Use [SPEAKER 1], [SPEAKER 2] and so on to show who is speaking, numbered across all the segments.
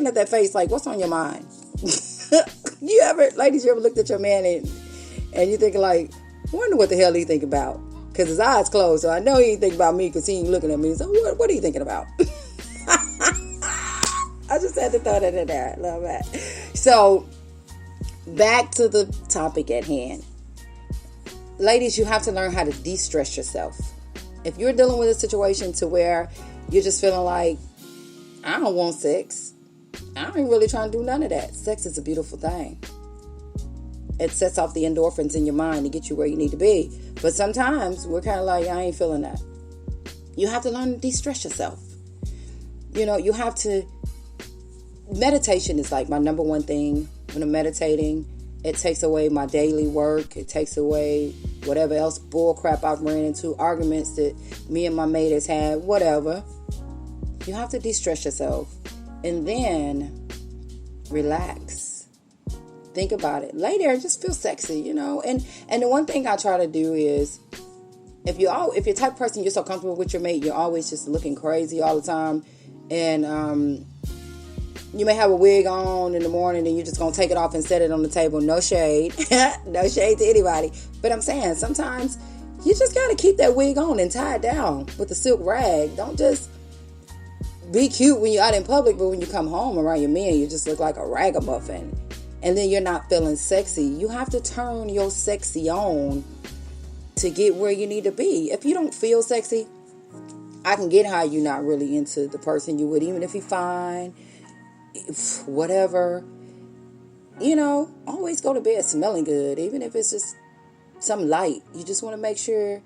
[SPEAKER 1] looking at that face like, what's on your mind? Ladies, you ever looked at your man and you thinking like, wonder what the hell he think about? Because his eyes closed, so I know he ain't thinking about me because he ain't looking at me. So what are you thinking about? I just had to throw that in there. I love that. So, back to the topic at hand. Ladies, you have to learn how to de-stress yourself. If you're dealing with a situation to where you're just feeling like, I don't want sex. I ain't really trying to do none of that. Sex is a beautiful thing. It sets off the endorphins in your mind to get you where you need to be. But sometimes we're kind of like, I ain't feeling that. You have to learn to de-stress yourself. You have to. Meditation is like my number one thing. When I'm meditating, it takes away my daily work. It takes away whatever else bull crap I've ran into, arguments that me and my mate has had, whatever. You have to de-stress yourself. And then relax. Think about it. Lay there and just feel sexy, And the one thing I try to do is, if you're type of person, you're so comfortable with your mate, you're always just looking crazy all the time. And you may have a wig on in the morning and you're just going to take it off and set it on the table. No shade. No shade to anybody. But I'm saying, sometimes you just got to keep that wig on and tie it down with a silk rag. Don't just be cute when you're out in public, but when you come home around your man, you just look like a ragamuffin. And then you're not feeling sexy. You have to turn your sexy on to get where you need to be. If you don't feel sexy, I can get how you're not really into the person you would, even if he's fine, whatever. Always go to bed smelling good, even if it's just something light. You just want to make sure,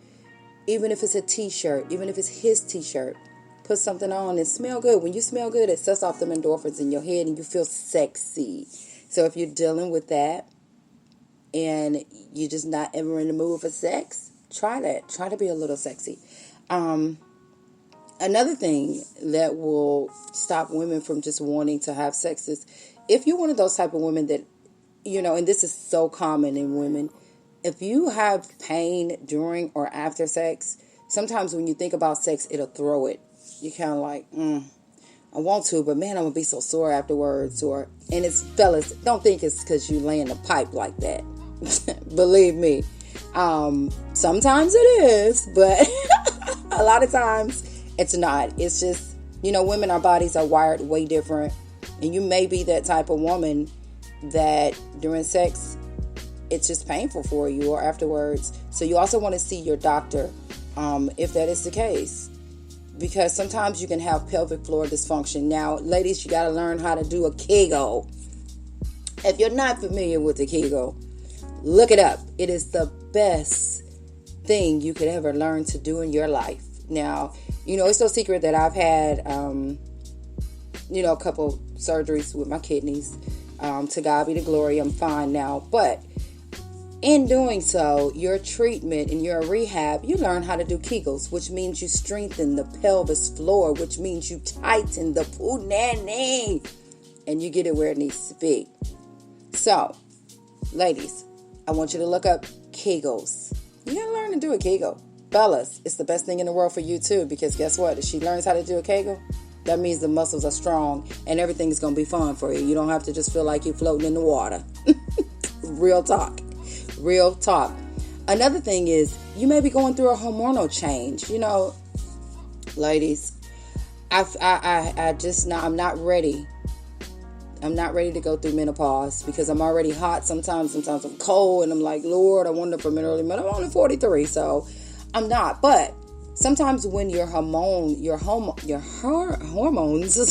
[SPEAKER 1] even if it's a t-shirt, even if it's his t-shirt, put something on and smell good. When you smell good, it sets off them endorphins in your head and you feel sexy. So if you're dealing with that and you're just not ever in the mood for sex, try that. Try to be a little sexy. Another thing that will stop women from just wanting to have sex is, if you're one of those type of women that, and this is so common in women, if you have pain during or after sex, sometimes when you think about sex, it'll throw it. You're kind of like, I want to, but man, I'm going to be so sore afterwards. And it's, fellas, don't think it's because you lay in the pipe like that. Believe me. Sometimes it is, but a lot of times it's not. It's just, women, our bodies are wired way different. And you may be that type of woman that during sex, it's just painful for you or afterwards. So you also want to see your doctor if that is the case. Because sometimes you can have pelvic floor dysfunction. Now, ladies, you got to learn how to do a Kegel. If you're not familiar with the Kegel, look it up. It is the best thing you could ever learn to do in your life. Now, it's no secret that I've had, a couple surgeries with my kidneys. To God be the glory. I'm fine now. But in doing so, your treatment and your rehab, you learn how to do Kegels, which means you strengthen the pelvis floor, which means you tighten the punani, and you get it where it needs to be. So, ladies, I want you to look up Kegels. You got to learn to do a Kegel. Fellas, it's the best thing in the world for you too, because guess what? If she learns how to do a Kegel, that means the muscles are strong and everything's going to be fun for you. You don't have to just feel like you're floating in the water. Real talk. Real talk. Another thing is, you may be going through a hormonal change. Ladies, I'm not ready. I'm not ready to go through menopause because I'm already hot sometimes. Sometimes I'm cold and I'm like, Lord, I wonder if I'm in early menopause. I'm only 43, so I'm not. But sometimes when your hormones,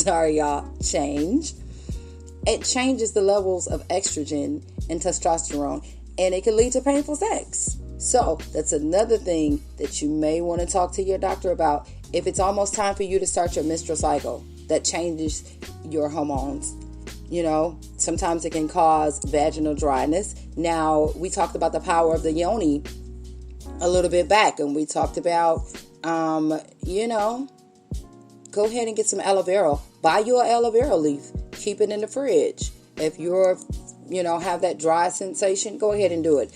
[SPEAKER 1] sorry y'all, change, it changes the levels of estrogen and testosterone, and it can lead to painful sex. So that's another thing that you may want to talk to your doctor about. If it's almost time for you to start your menstrual cycle, that changes your hormones. Sometimes it can cause vaginal dryness. Now, we talked about the power of the yoni a little bit back, and we talked about, go ahead and get some aloe vera. Buy you an aloe vera leaf. Keep it in the fridge. If you're, have that dry sensation, go ahead and do it.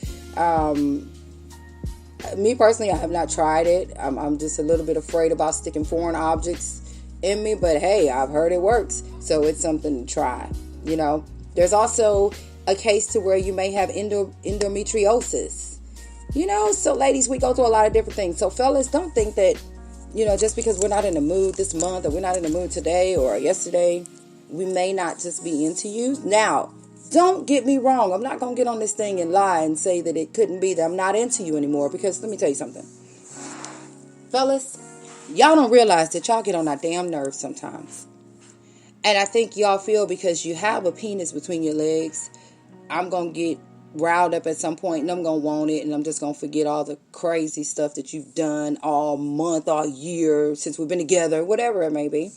[SPEAKER 1] Me personally, I have not tried it. I'm just a little bit afraid about sticking foreign objects in me, but hey, I've heard it works, so it's something to try. There's also a case to where you may have endometriosis. So ladies, we go through a lot of different things. So fellas, don't think that, just because we're not in the mood this month, or we're not in the mood today or yesterday, we may not just be into you. Now, don't get me wrong. I'm not going to get on this thing and lie and say that it couldn't be that I'm not into you anymore, because let me tell you something. Fellas, y'all don't realize that y'all get on our damn nerves sometimes. And I think y'all feel because you have a penis between your legs, I'm going to get riled up at some point and I'm going to want it, and I'm just going to forget all the crazy stuff that you've done all month, all year, since we've been together, whatever it may be.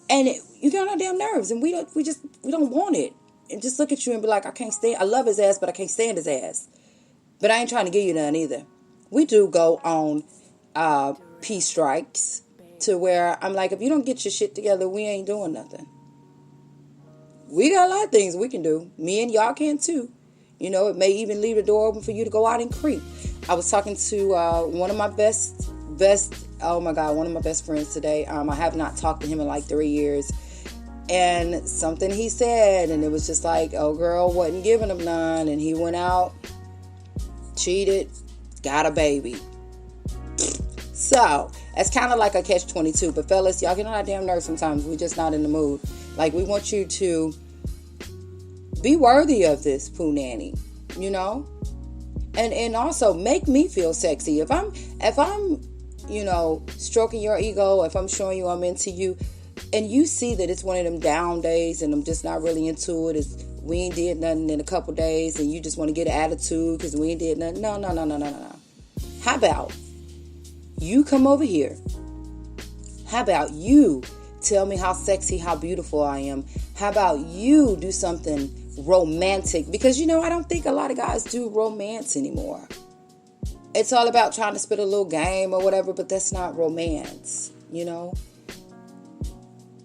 [SPEAKER 1] And you get on our damn nerves, and we don't want it. And just look at you and be like, I love his ass, but I can't stand his ass. But I ain't trying to give you none either. We do go on peace strikes to where I'm like, if you don't get your shit together, we ain't doing nothing. We got a lot of things we can do. Me and y'all can too. It may even leave the door open for you to go out and creep. I was talking to one of my best, oh my God, one of my best friends today. I have not talked to him in like 3 years. And something he said, and it was just like, oh girl, wasn't giving him none. And he went out, cheated, got a baby. So, it's kind of like a catch-22. But fellas, y'all get on our damn nerves sometimes. We're just not in the mood. Like, we want you to be worthy of this poo nanny, and also make me feel sexy. If I'm stroking your ego, if I'm showing you I'm into you, and you see that it's one of them down days and I'm just not really into it, we ain't did nothing in a couple days, and you just want to get an attitude because we ain't did nothing. No. How about you come over here? How about you tell me how sexy, how beautiful I am? How about you do something romantic? Because, I don't think a lot of guys do romance anymore. It's all about trying to spit a little game or whatever, but that's not romance,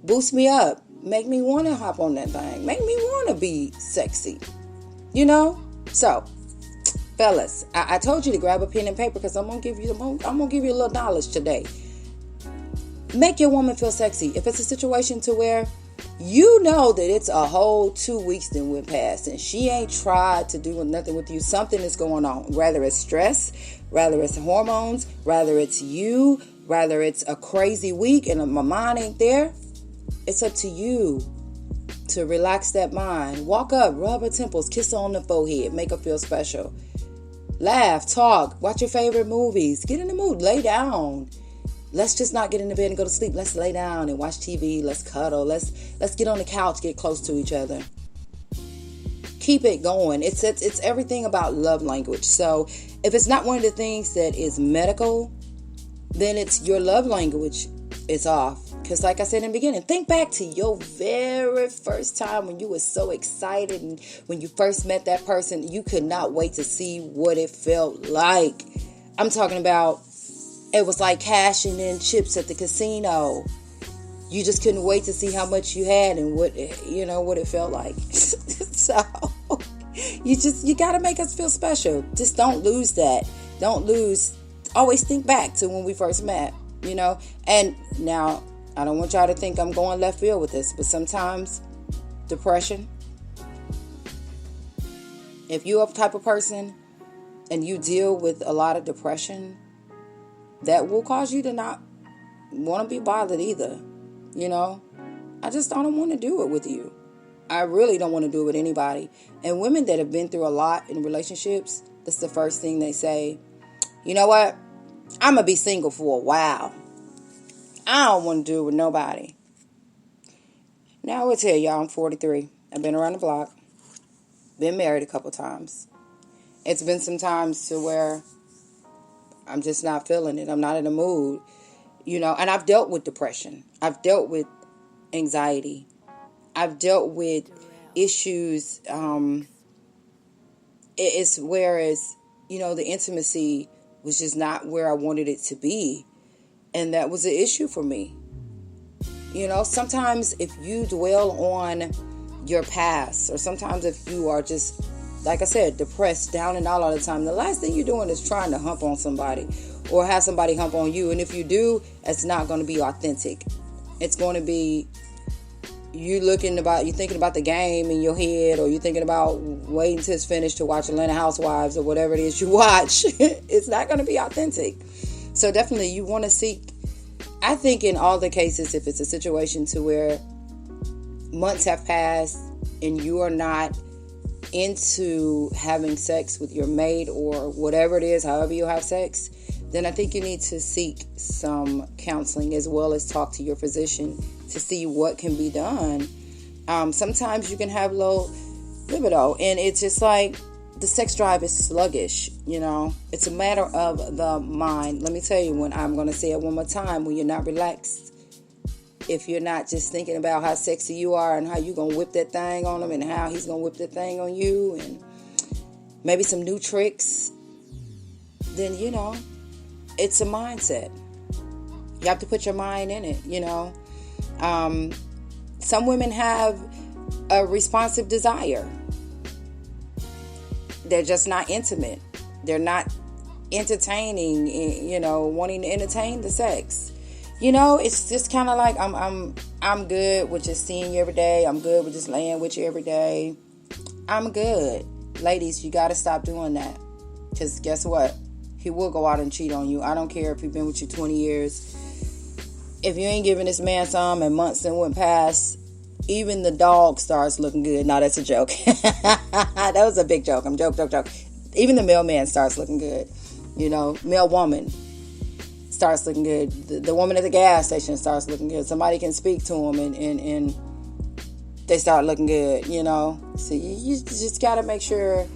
[SPEAKER 1] Boost me up. Make me want to hop on that thing. Make me want to be sexy, So, fellas, I told you to grab a pen and paper because I'm gonna give you a little knowledge today. Make your woman feel sexy. If it's a situation to where that it's a whole 2 weeks that went past and she ain't tried to do nothing with you, something is going on. Rather it's stress, rather it's hormones, rather it's you, rather it's a crazy week and my mind ain't there. It's up to you to relax that mind. Walk up, rub her temples, kiss her on the forehead, make her feel special. Laugh, talk, watch your favorite movies. Get in the mood, lay down. Let's just not get in the bed and go to sleep. Let's lay down and watch TV. Let's cuddle. Let's get on the couch, get close to each other. Keep it going. It's everything about love language. So if it's not one of the things that is medical, then it's your love language is off. Because like I said in the beginning, think back to your very first time when you were so excited and when you first met that person, you could not wait to see what it felt like. I'm talking about it was like cashing in chips at the casino. You just couldn't wait to see how much you had and what it felt like. So you got to make us feel special. Just don't lose that. Don't lose. Always think back to when we first met, And now, I don't want y'all to think I'm going left field with this, but sometimes depression. If you're a type of person and you deal with a lot of depression, that will cause you to not want to be bothered either. I don't want to do it with you. I really don't want to do it with anybody. And women that have been through a lot in relationships, that's the first thing they say. You know what? I'm going to be single for a while. I don't want to do it with nobody. Now I will tell y'all I'm 43. I've been around the block. Been married a couple times. It's been some times to where I'm just not feeling it. I'm not in the mood. And I've dealt with depression. I've dealt with anxiety. I've dealt with issues. It's whereas, the intimacy was just not where I wanted it to be. And that was an issue for me. Sometimes if you dwell on your past, or sometimes if you are just, like I said, depressed, down and out all the time, the last thing you're doing is trying to hump on somebody or have somebody hump on you. And if you do, it's not going to be authentic. It's going to be you thinking about the game in your head, or you thinking about waiting till it's finished to watch Atlanta Housewives or whatever it is you watch. It's not going to be authentic. So definitely you want to seek, I think in all the cases, if it's a situation to where months have passed and you are not into having sex with your mate or whatever it is, however you have sex, then I think you need to seek some counseling as well as talk to your physician to see what can be done. Sometimes you can have low libido, and it's just like the sex drive is sluggish, It's a matter of the mind. Let me tell you, when I'm going to say it one more time, when you're not relaxed, if you're not just thinking about how sexy you are and how you're going to whip that thing on him and how he's going to whip that thing on you and maybe some new tricks, then, it's a mindset. You have to put your mind in it, Some women have a responsive desire. They're just not intimate. They're not entertaining, wanting to entertain the sex. It's just kind of like I'm good with just seeing you every day. I'm good with just laying with you every day. I'm good. Ladies, you got to stop doing that. Because guess what? He will go out and cheat on you. I don't care if he's been with you 20 years. If you ain't giving this man some and months and went past, even the dog starts looking good. No, that's a joke. That was a big joke. I'm joke. Even the mailman starts looking good. Mail woman starts looking good. The woman at the gas station starts looking good. Somebody can speak to them and they start looking good, So you just got to make sure.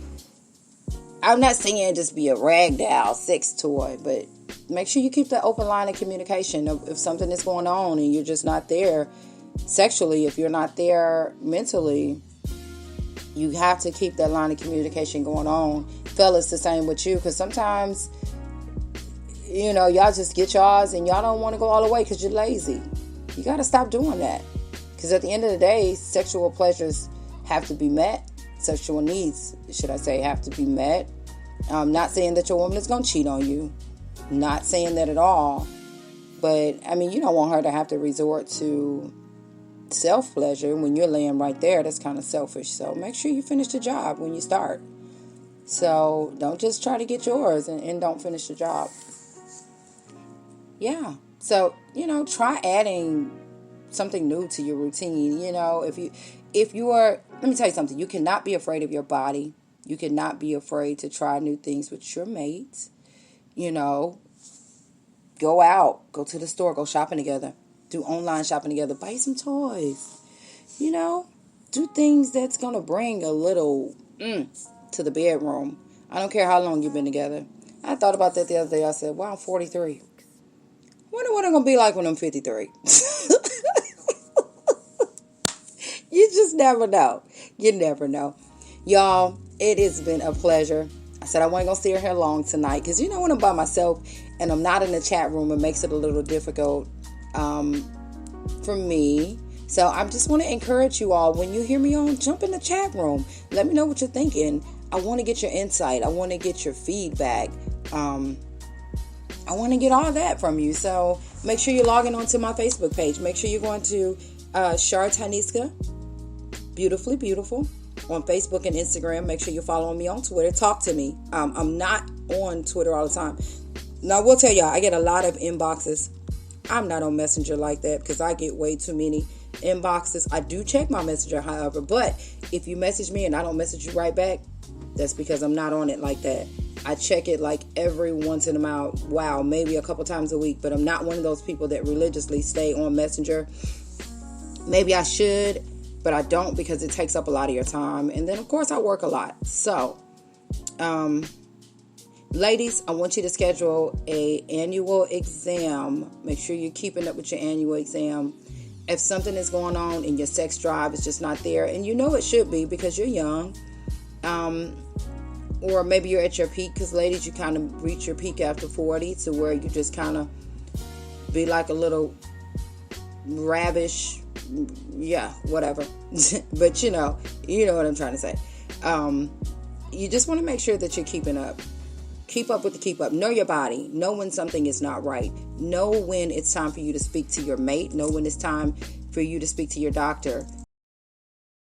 [SPEAKER 1] I'm not saying just be a rag doll sex toy, but make sure you keep that open line of communication. If something is going on and you're just not there sexually, if you're not there mentally, you have to keep that line of communication going on. Fellas, the same with you, because sometimes, y'all just get yours and y'all don't want to go all the way because you're lazy. You got to stop doing that, because at the end of the day, sexual pleasures have to be met. Sexual needs, should I say, have to be met. I'm not saying that your woman is going to cheat on you. Not saying that at all. But, you don't want her to have to resort to self-pleasure when you're laying right there. That's kind of selfish. So make sure you finish the job when you start. So don't just try to get yours and don't finish the job. Yeah. So, try adding something new to your routine. If you are, let me tell you something. You cannot be afraid of your body. You cannot be afraid to try new things with your mates. Go out, go to the store, go shopping together, do online shopping together, buy some toys. Do things that's going to bring a little to the bedroom. I don't care how long you've been together. I thought about that the other day. I said, wow, I'm 43. Wonder what I'm going to be like when I'm 53. You just never know. You never know. Y'all, it has been a pleasure. I said I wasn't going to stay here long tonight because, when I'm by myself and I'm not in the chat room, it makes it a little difficult for me. So I just want to encourage you all, when you hear me on, jump in the chat room. Let me know what you're thinking. I want to get your insight. I want to get your feedback. I want to get all that from you. So make sure you're logging onto my Facebook page. Make sure you're going to Char Beautifully Beautiful on Facebook and Instagram. Make sure you're following me on Twitter. Talk to me. I'm not on Twitter all the time. Now, I will tell y'all, I get a lot of inboxes. I'm not on Messenger like that because I get way too many inboxes. I do check my Messenger, however, but if you message me and I don't message you right back, that's because I'm not on it like that. I check it like every once in a while. Wow, maybe a couple times a week, but I'm not one of those people that religiously stay on Messenger. Maybe I should, but I don't because it takes up a lot of your time. And then, of course, I work a lot. So, ladies, I want you to schedule an annual exam. Make sure you're keeping up with your annual exam. If something is going on and your sex drive is just not there, and it should be because you're young, or maybe you're at your peak, because ladies, you kind of reach your peak after 40 to where you just kind of be like a little ravish, yeah, whatever. But you know what I'm trying to say. You just want to make sure that you're keeping up. Keep up with the keep up. Know your body. Know when something is not right. Know when it's time for you to speak to your mate. Know when it's time for you to speak to your doctor.